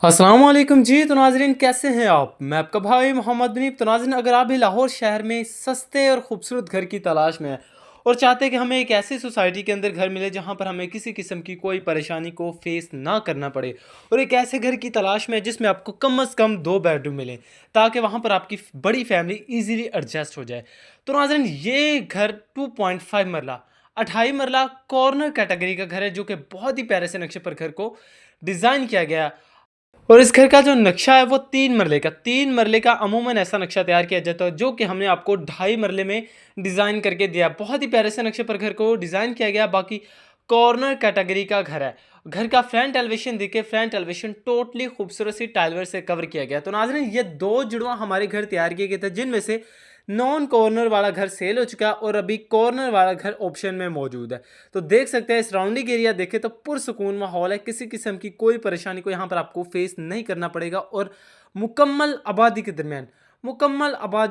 अस्सलाम वालेकुम जी। तो नाज़रीन कैसे हैं आप? मैं आपका भाई मोहम्मद मुनीब। तो नाज़रीन अगर आप भी लाहौर शहर में सस्ते और ख़ूबसूरत घर की तलाश में हैं और चाहते हैं कि हमें एक ऐसी सोसाइटी के अंदर घर मिले जहां पर हमें किसी किस्म की कोई परेशानी को फेस ना करना पड़े और एक ऐसे घर की तलाश में है जिसमें आपको कम से कम 2 बेडरूम मिले ताकि वहां पर आपकी बड़ी फैमिली ईजीली एडजस्ट हो जाए। तो नाज़रीन ये घर 2.5 मरला 28 मरला कॉर्नर कैटेगरी का घर है जो कि बहुत ही प्यारे से नक्शे पर घर को डिज़ाइन किया गया है। और इस घर का जो नक्शा है वो 3 मरले का 3 मरले का अमूमन ऐसा नक्शा तैयार किया जाता है जो कि हमने आपको 2.5 मरले में डिज़ाइन करके दिया। बहुत ही प्यारे से नक्शे पर घर को डिज़ाइन किया गया। बाकी कॉर्नर कैटेगरी का घर है। घर का फ्रंट एलिवेशन देखिए, फ्रंट एलिवेशन टोटली खूबसूरत सी टाइलवर से कवर किया गया। तो नाज़रीन ये 2 जुड़वा हमारे घर तैयार किए गए थे जिनमें से नॉन कॉर्नर वाला घर सेल हो चुका है और अभी कॉर्नर वाला घर ऑप्शन में मौजूद है। तो देख सकते हैं सराउंडिंग एरिया देखें तो पुरसुकून माहौल है, किसी किस्म की कोई परेशानी को यहाँ पर आपको फेस नहीं करना पड़ेगा। और मुकम्मल आबादी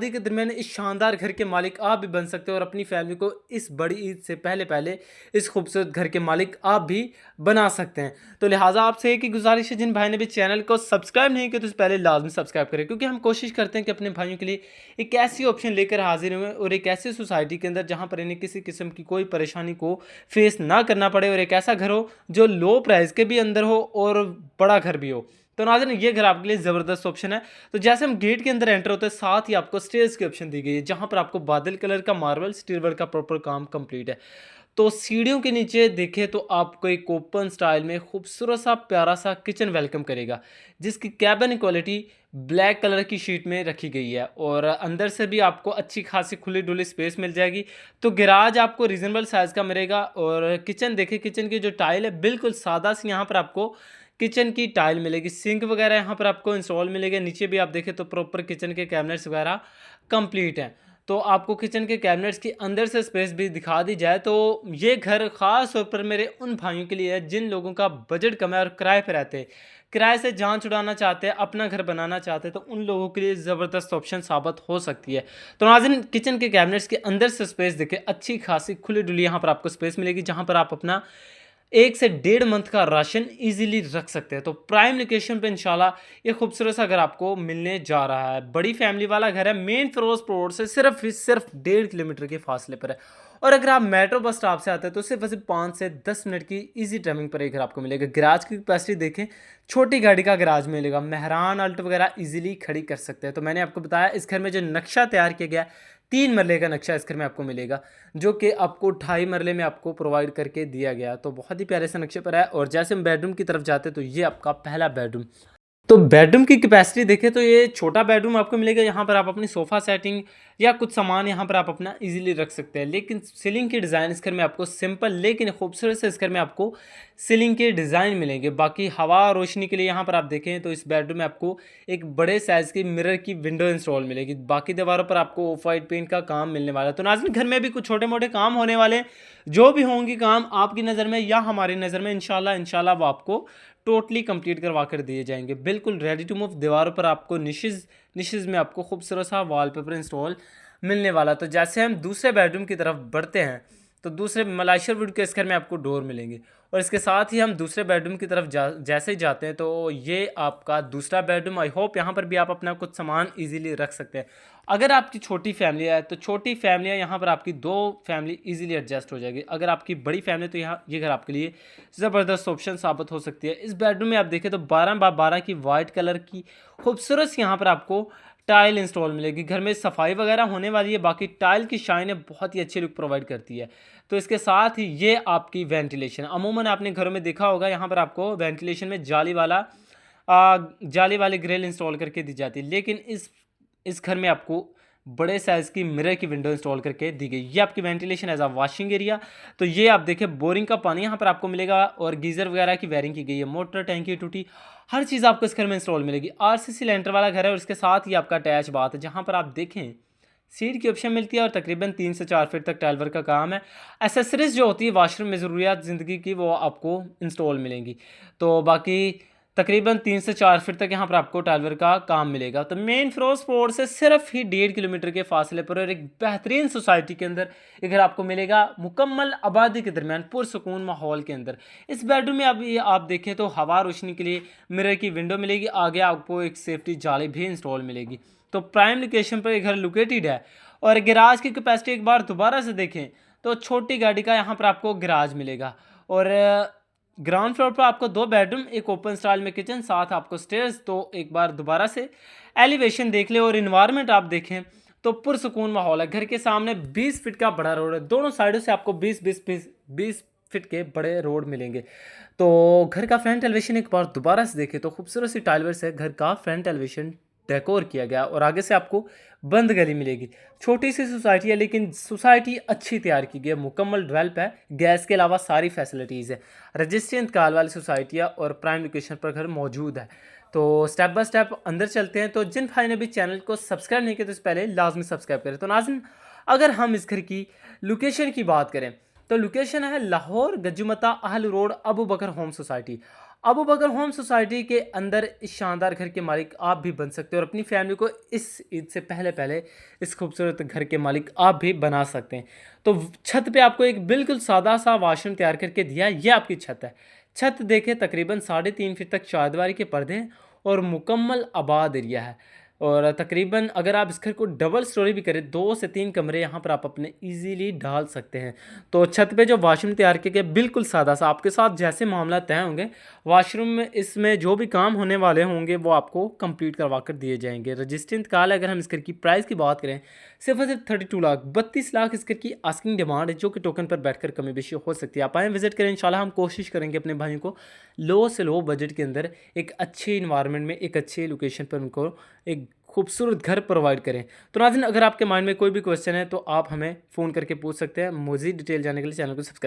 के दरमियान इस शानदार घर के मालिक आप भी बन सकते हो और अपनी फैमिली को इस बड़ी ईद से पहले पहले इस खूबसूरत घर के मालिक आप भी बना सकते हैं। तो लिहाजा आपसे एक ही गुजारिश है, जिन भाई ने भी चैनल को सब्सक्राइब नहीं किया तो उससे पहले लाजमी सब्सक्राइब करें, क्योंकि हम कोशिश करते हैं कि अपने भाइयों के लिए एक ऐसी ऑप्शन लेकर हाजिर हुए और एक ऐसी सोसाइटी के अंदर जहां पर इन्हें किसी किस्म की कोई परेशानी को फेस ना करना पड़े और एक ऐसा घर हो जो लो प्राइस के भी अंदर हो और बड़ा घर भी हो। तो नाज़रीन ये घर आपके लिए ज़बरदस्त ऑप्शन है। तो जैसे हम गेट के अंदर एंटर होते हैं साथ ही आपको स्टेयर्स की ऑप्शन दी गई है जहां पर आपको बादल कलर का मार्बल स्टील वर्क का प्रॉपर काम कंप्लीट है। तो सीढ़ियों के नीचे देखें तो आपको एक ओपन स्टाइल में खूबसूरत सा प्यारा सा किचन वेलकम करेगा जिसकी कैबिन क्वालिटी ब्लैक कलर की शीट में रखी गई है और अंदर से भी आपको अच्छी खासी खुली डुली स्पेस मिल जाएगी। तो गैराज आपको रीजनेबल साइज़ का मिलेगा और किचन देखें, किचन की जो टाइल है बिल्कुल सादा सी यहाँ पर आपको किचन की टाइल मिलेगी। सिंक वगैरह यहाँ पर आपको इंस्टॉल मिलेगा। नीचे भी आप देखें तो प्रॉपर किचन के कैबिनेट्स वगैरह कंप्लीट हैं। तो आपको किचन के कैबिनेट्स की अंदर से स्पेस भी दिखा दी जाए तो ये घर ख़ास तौर पर मेरे उन भाइयों के लिए है जिन लोगों का बजट कम है और किराए पर रहते हैं, किराए से जान छुड़ाना चाहते हैं, अपना घर बनाना चाहते हैं, तो उन लोगों के लिए ज़बरदस्त ऑप्शन साबित हो सकती है। तो नाज़रीन किचन के कैबिनेट्स के अंदर से स्पेस देखें, अच्छी खासी खुली डुली यहाँ पर आपको स्पेस मिलेगी जहाँ पर आप अपना 1 से 1.5 मंथ का राशन इजीली रख सकते हैं। तो प्राइम लोकेशन पे इंशाल्लाह ये खूबसूरत सा घर आपको मिलने जा रहा है। बड़ी फैमिली वाला घर है, मेन फिरोजपुर रोड से सिर्फ 1.5 किलोमीटर के फासले पर है। और अगर आप मेट्रो बस स्टॉप से आते हैं तो सिर्फ 5 से 10 मिनट की इजी टाइमिंग पर एक घर आपको मिलेगा। गैराज की कैपेसिटी देखें, छोटी गाड़ी का गैराज मिलेगा, मेहरान अल्ट वगैरह इजीली खड़ी कर सकते हैं। तो मैंने आपको बताया इस घर में जो नक्शा तैयार किया गया है 3 मरले का नक्शा इस घर में आपको मिलेगा जो कि आपको 2.5 मरले में आपको प्रोवाइड करके दिया गया। तो बहुत ही प्यारे से नक्शे पर है। और जैसे हम बेडरूम की तरफ जाते हैं तो ये आपका पहला बेडरूम। तो बेडरूम की कैपेसिटी देखें तो ये छोटा बेडरूम आपको मिलेगा। यहाँ पर आप अपनी सोफ़ा सेटिंग या कुछ सामान यहाँ पर आप अपना इजीली रख सकते हैं। लेकिन सीलिंग के डिज़ाइन इस घर में आपको सिंपल लेकिन खूबसूरत से इस घर में आपको सीलिंग के डिज़ाइन मिलेंगे। बाकी हवा रोशनी के लिए यहाँ पर आप देखें तो इस बेडरूम में आपको एक बड़े साइज़ की मिरर की विंडो इंस्टॉल मिलेगी। बाकी दीवारों पर आपको ऑफ वाइट पेंट का काम मिलने वाला है। तो नाज़रीन घर में भी कुछ छोटे मोटे काम होने वाले हैं, जो भी होंगे काम आपकी नज़र में या हमारी नज़र में इंशाल्लाह वो आपको टोटली कंप्लीट करवा कर दिए जाएंगे। बिल्कुल रेडी टू मूव। दीवारों पर आपको निशेज़ में आपको खूबसूरत सा वॉलपेपर इंस्टॉल मिलने वाला। तो जैसे हम दूसरे बेडरूम की तरफ बढ़ते हैं तो दूसरे मलाइशर वुड के इस घर में आपको डोर मिलेंगे। और इसके साथ ही हम दूसरे बेडरूम की तरफ जैसे ही जाते हैं तो ये आपका दूसरा बेडरूम। आई होप यहाँ पर भी आप अपना कुछ सामान इजीली रख सकते हैं। अगर आपकी छोटी फैमिली है तो छोटी फैमिली है, यहाँ पर आपकी 2 फैमिली इजीली एडजस्ट हो जाएगी। अगर आपकी बड़ी फैमिली है तो यहाँ ये घर आपके लिए ज़बरदस्त ऑप्शन साबित हो सकती है। इस बेडरूम में आप देखें तो 12x12 की वाइट कलर की खूबसूरत सी यहाँ पर आपको टाइल इंस्टॉल मिलेगी। घर में सफाई वगैरह होने वाली है, बाकी टाइल की शाइन है बहुत ही अच्छी लुक प्रोवाइड करती है। तो इसके साथ ही ये आपकी वेंटिलेशन, अमूमन आपने घरों में देखा होगा यहाँ पर आपको वेंटिलेशन में जाली वाली ग्रिल इंस्टॉल करके दी जाती है। लेकिन इस घर में आपको बड़े साइज़ की मिरर की विंडो इंस्टॉल करके दी गई। ये आपकी ventilation as a washing area. तो ये आप देखें बोरिंग का पानी यहाँ पर आपको मिलेगा और गीज़र वगैरह की वायरिंग की गई है। मोटर टैंकी टूटी हर चीज़ आपको इस घर में इंस्टॉल मिलेगी। आरसीसी लेंटर वाला घर है और इसके साथ ही आपका अटैच बाथ है जहाँ पर आप देखें सीट की ऑप्शन मिलती है और तकरीबन 3 से 4 फीट तक टाइल वर्क का काम है। एसेसरीज जो होती है वाशरूम में ज़रूरियात ज़िंदगी की वो आपको इंस्टॉल मिलेंगी। तो बाकी तकरीबन 3 से 4 फीट तक यहाँ पर आपको टाइलवर का काम मिलेगा। तो मेन फिरोजपुर रोड से सिर्फ ही 1.5 किलोमीटर के फासले पर और एक बेहतरीन सोसाइटी के अंदर ये घर आपको मिलेगा, मुकम्मल आबादी के दरमियान पुरसुकून माहौल के अंदर। इस बेडरूम में अभी आप देखें तो हवा रोशनी के लिए मिरर की विंडो मिलेगी, आगे आपको एक सेफ्टी जाली भी इंस्टॉल मिलेगी। तो प्राइम लोकेशन पर ये घर लोकेटेड है। और गैराज की कैपेसिटी एक बार दोबारा से देखें तो छोटी गाड़ी का यहाँ पर आपको गैराज मिलेगा। और ग्राउंड फ्लोर पर आपको 2 बेडरूम, एक ओपन स्टाइल में किचन, साथ आपको स्टेयर्स। तो एक बार दोबारा से एलिवेशन देख ले और इन्वायरमेंट आप देखें तो पुरसुकून माहौल है। घर के सामने 20 फीट का बड़ा रोड है, दोनों साइडों से आपको 20 फीट के बड़े रोड मिलेंगे। तो घर का फ्रंट एलिवेशन एक बार दोबारा से देखें तो खूबसूरत सी टाइलवर से घर का फ्रंट एलिवेशन डेकोर किया गया और आगे से आपको बंद गली मिलेगी। छोटी सी सोसाइटी है लेकिन सोसाइटी अच्छी तैयार की गई है, मुकम्मल डेवलप है, गैस के अलावा सारी फैसिलिटीज़ है, रजिस्ट्री इंतकाल वाली सोसाइटी है और प्राइम लोकेशन पर घर मौजूद है। तो स्टेप बाय स्टेप अंदर चलते हैं। तो जिन भाई ने भी चैनल को सब्सक्राइब नहीं किया तो इससे पहले लाजमी सब्सक्राइब करें। तो नाज़रीन, अगर हम इस घर की लोकेशन की बात करें तो लोकेशन है लाहौर गजुमता अहल रोड, अबू बकर होम सोसाइटी। अबू बकर होम सोसाइटी के अंदर इस शानदार घर के मालिक आप भी बन सकते हो और अपनी फैमिली को इस ईद से पहले पहले इस खूबसूरत घर के मालिक आप भी बना सकते हैं। तो छत पे आपको एक बिल्कुल सादा सा वाशरूम तैयार करके दिया है, ये आपकी छत है। छत देखे तकरीबन 3.5 फीट तक चारदीवारी के पर्दे हैं और मुकम्मल आबाद एरिया है। और तकरीबन अगर आप इस घर को डबल स्टोरी भी करें, 2 से 3 कमरे यहाँ पर आप अपने इजीली डाल सकते हैं। तो छत पे जो वाशरूम तैयार किया गया बिल्कुल सादा सा, आपके साथ जैसे मामला तय होंगे वाशरूम में इसमें जो भी काम होने वाले होंगे वो आपको कंप्लीट करवा कर दिए जाएंगे। रजिस्ट्री इंतकाल अगर हम इस घर की प्राइस की बात करें सिर्फ 32 लाख 32 लाख इस घर की आस्किंग डिमांड है, जो कि टोकन पर बैठकर कमी बेशी हो सकती है। आप आएँ विजिट करें, इंशाल्लाह हम कोशिश करेंगे अपने भाइयों को लो से लो बजट के अंदर एक अच्छे इन्वायरमेंट में एक अच्छे लोकेशन पर उनको एक खूबसूरत घर प्रोवाइड करें। तो नाज़रीन, अगर आपके माइंड में कोई भी क्वेश्चन है तो आप हमें फ़ोन करके पूछ सकते हैं। मज़ीद डिटेल जानने के लिए चैनल को सब्सक्राइब